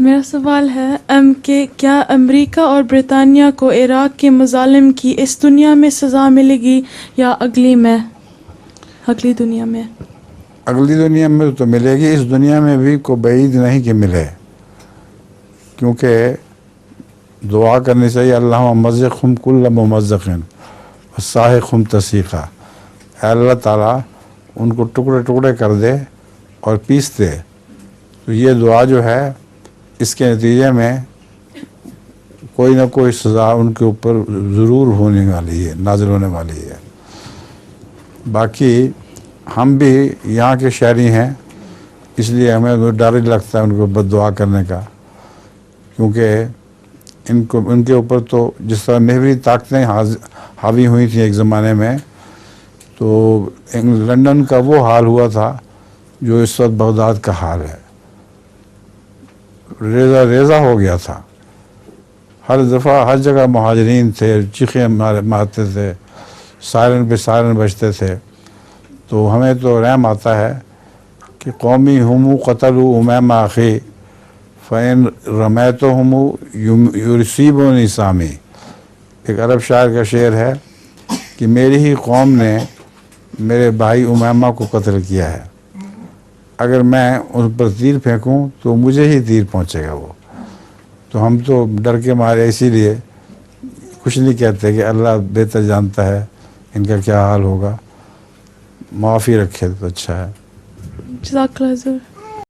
میرا سوال ہے کہ کیا امریکہ اور برطانیہ کو عراق کے مظالم کی اس دنیا میں سزا ملے گی یا اگلی دنیا میں؟ اگلی دنیا میں تو ملے گی، اس دنیا میں بھی کوئی بعید نہیں کہ ملے، کیونکہ دعا کرنی چاہیے اللہم مزقہم کل ممزق وساحقہم تسیقا، اے اللہ تعالیٰ ان کو ٹکڑے ٹکڑے کر دے اور پیس دے۔ تو یہ دعا جو ہے اس کے نتیجے میں کوئی نہ کوئی سزا ان کے اوپر ضرور ہونے والی ہے، نازل ہونے والی ہے۔ باقی ہم بھی یہاں کے شہری ہیں، اس لیے ہمیں ڈر ہی لگتا ہے ان کو بد دعا کرنے کا، کیونکہ ان کے اوپر تو جس طرح محوری طاقتیں حاوی ہوئی تھیں ایک زمانے میں، تو لندن کا وہ حال ہوا تھا جو اس وقت بغداد کا حال ہے، ریزہ ریزہ ہو گیا تھا۔ ہر دفعہ ہر جگہ مہاجرین تھے، چیخیں مارتے تھے، سائرن پہ سائرن بجتے تھے۔ تو ہمیں تو رحم آتا ہے کہ قومی ہم قتلوا امیمہ اخی فإن رمیتہم یصیبنی سامی، ایک عرب شاعر کا شعر ہے کہ میری ہی قوم نے میرے بھائی امیمہ کو قتل کیا ہے، اگر میں ان پر تیر پھینکوں تو مجھے ہی تیر پہنچے گا وہ۔ تو ہم تو ڈر کے مارے اسی لیے کچھ نہیں کہتے کہ اللہ بہتر جانتا ہے ان کا کیا حال ہوگا، معافی رکھے تو اچھا ہے۔ جزاک اللہ خیر۔